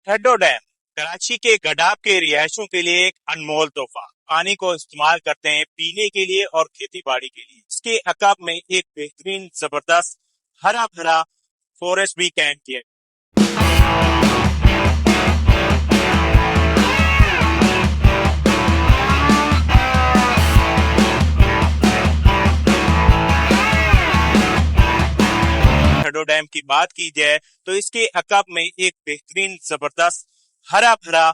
ठड्डो dam Karachi के गडाब के रिहायशियों के लिए एक अनमोल तोहफा। पानी को इस्तेमाल करते हैं पीने के लिए और खेती बाड़ी के लिए। इसके अकब में एक बेहतरीन जबरदस्त हरा भरा फॉरेस्ट भी कैंप किया। ठड्डो डैम की बात की जाए तो इसके अकब में एक बेहतरीन जबरदस्त हरा भरा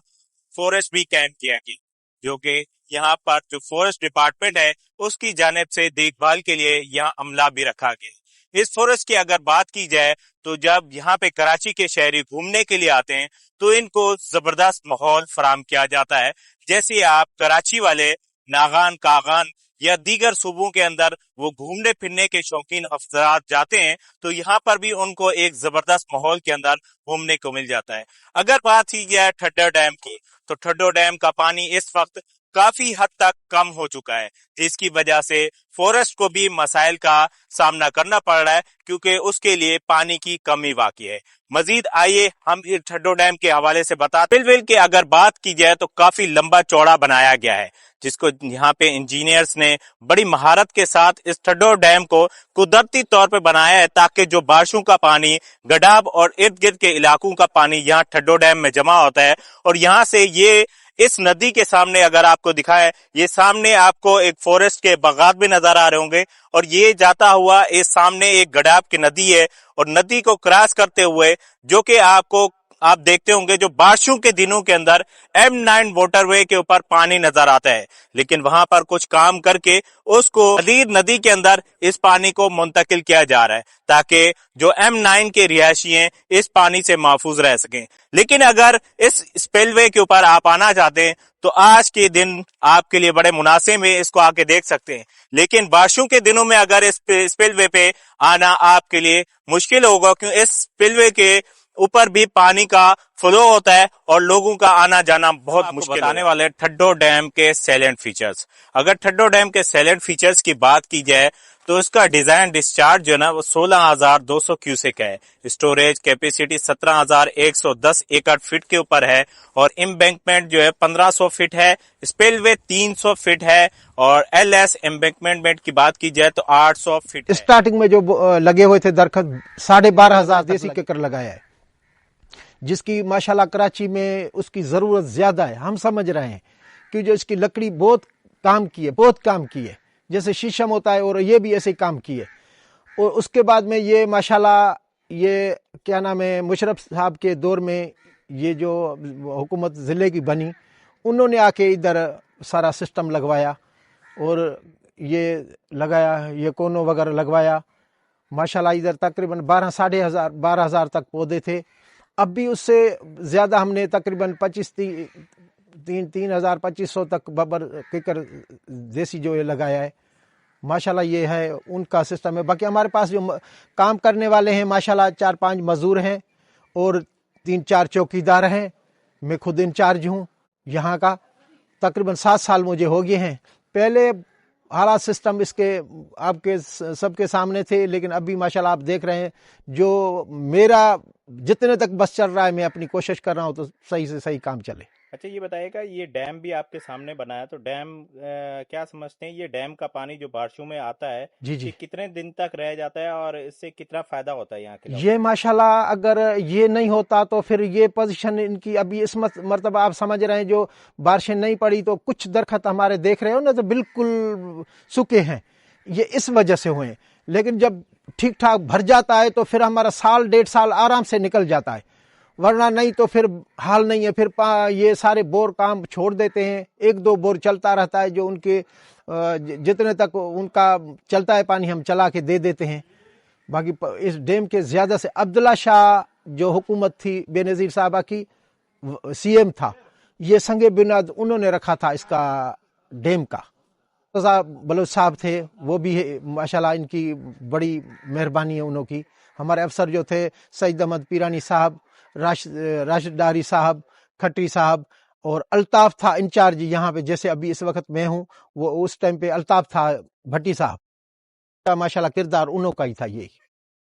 फॉरेस्ट भी कैंप किया गया, जो कि यहाँ पर जो फॉरेस्ट डिपार्टमेंट है उसकी जानिब से देखभाल के लिए यहाँ अमला भी रखा गया। इस फॉरेस्ट की अगर बात की जाए तो जब यहाँ पे कराची के शहरी घूमने के लिए आते हैं तो इनको जबरदस्त माहौल फराम किया जाता है। जैसे आप कराची वाले नागान, कागान या दीगर सूबों के अंदर वो घूमने फिरने के शौकीन अफराद जाते हैं तो यहाँ पर भी उनको एक जबरदस्त माहौल के अंदर घूमने को मिल जाता है। अगर बात की जाए ठड्डो डैम की तो ठड्डो डैम का पानी इस वक्त काफी हद तक कम हो चुका है, जिसकी वजह से फॉरेस्ट को भी मसाइल का सामना करना पड़ रहा है क्योंकि उसके लिए पानी की कमी वाकई है। मजीद आइए हम इस ठड्डो डैम के हवाले से बताते हैं। की अगर बात की जाए तो काफी लंबा चौड़ा बनाया गया है, जिसको यहाँ पे इंजीनियर्स ने बड़ी महारत के साथ इस ठड्डो डैम को कुदरती तौर पे बनाया है ताकि जो बारिशों का पानी गडाब और इर्द गिर्द के इलाकों का पानी यहाँ ठड्डो डैम में जमा होता है और यहाँ से ये इस नदी के सामने अगर आपको दिखाए, ये सामने आपको एक फॉरेस्ट के बागात भी नजर आ रहे होंगे और ये जाता हुआ इस सामने एक गडाब की नदी है और नदी को क्रॉस करते हुए जो कि आप देखते होंगे जो बारिशों के दिनों के अंदर M9 वाटरवे के ऊपर पानी नजर आता है, लेकिन वहां पर कुछ काम करके उसको अलीर नदी के अंदर इस पानी को मुंतकिल किया जा रहा है ताकि जो M9 के रिहायशी हैं इस पानी से महफूज रह सकें। लेकिन अगर इस स्पिलवे के ऊपर आप आना चाहते हैं तो आज के दिन आपके लिए बड़े मुनासिब में इसको आके देख सकते हैं, लेकिन बारिशों के दिनों में अगर इस स्पिलवे पे आना आपके लिए मुश्किल होगा क्योंकि इस स्पिलवे के ऊपर भी पानी का फ्लो होता है और लोगों का आना जाना बहुत मुश्किल। बताने वाले ठड्डो डैम के सैलेंट फीचर्स। अगर ठड्डो डैम के सैलेंट फीचर्स की बात की जाए तो इसका डिजाइन डिस्चार्ज जो है ना वो 16,200 क्यूसेक है। स्टोरेज कैपेसिटी 17,110 एकड़ फीट के ऊपर है और एम्बैंकमेंट जो है 1500 फीट है। स्पिलवे 300 फीट है और LS एम्बैंकमेंट की बात की जाए तो 800 फीट है। स्टार्टिंग में जो लगे हुए थे दरख्त 12,500 देसी केकर लगाया है, जिसकी माशाल्लाह कराची में उसकी जरूरत ज्यादा है। हम समझ रहे हैं कि जो इसकी लकड़ी बहुत काम की है, जैसे शीशम होता है और ये भी ऐसे काम की है। और उसके बाद में ये माशाल्लाह ये क्या नाम है मुशर्रफ साहब के दौर में ये जो हुकूमत ज़िले की बनी उन्होंने आके इधर सारा सिस्टम लगवाया और ये लगाया, ये कोनो वगैरह लगवाया। माशाल्लाह इधर तकरीबन 12,500 तक पौधे थे। अब भी उससे ज़्यादा हमने तकरीबन 3,250 तक बबर किकर देसी जो ये लगाया है। माशाल्लाह ये है उनका सिस्टम है। बाकी हमारे पास जो काम करने वाले हैं माशाल्लाह 4-5 मजदूर हैं और 3-4 चौकीदार हैं। मैं खुद इंचार्ज हूँ यहाँ का। तकरीबन 7 साल मुझे हो गए हैं। पहले हालात सिस्टम इसके आपके सबके सामने थे, लेकिन अभी माशाल्लाह आप देख रहे हैं जो मेरा जितने तक बस चल रहा है मैं अपनी कोशिश कर रहा हूँ तो सही से सही काम चले। अच्छा ये बताइएगा, ये डैम भी आपके सामने बना है तो डैम क्या समझते हैं, ये डैम का पानी जो बारिशों में आता है जी जी कितने दिन तक रह जाता है और इससे कितना फायदा होता है यहाँ के लोगों को? ये माशाल्लाह अगर ये नहीं होता तो फिर ये पोजीशन इनकी अभी इस मरतबा आप समझ रहे हैं जो बारिशें नहीं पड़ी तो कुछ दरख्त हमारे देख रहे हो ना तो बिल्कुल सूखे हैं, ये इस वजह से हुए। लेकिन जब ठीक ठाक भर जाता है तो फिर हमारा 1-1.5 साल आराम से निकल जाता है, वरना नहीं तो फिर हाल नहीं है। फिर ये सारे बोर काम छोड़ देते हैं, 1-2 बोर चलता रहता है जो उनके जितने तक उनका चलता है पानी हम चला के दे देते हैं। बाकी इस डैम के ज़्यादा से अब्दुल्ला शाह जो हुकूमत थी बेनज़ीर साहबा की CM था, ये संगे बुनियाद उन्होंने रखा था इसका डैम का। बलोच साहब थे वो भी माशाल्लाह इनकी बड़ी मेहरबानी है उन्हों की। हमारे अफसर जो थे सईद अहमद पीरानी साहब, राशिद डारी साहब, खट्टी साहब और अल्ताफ था इंचार्ज यहाँ पे, जैसे अभी इस वक्त मैं हूँ वो उस टाइम पे अल्ताफ था भट्टी साहब का। माशाल्लाह किरदार उन्हों का ही था ये।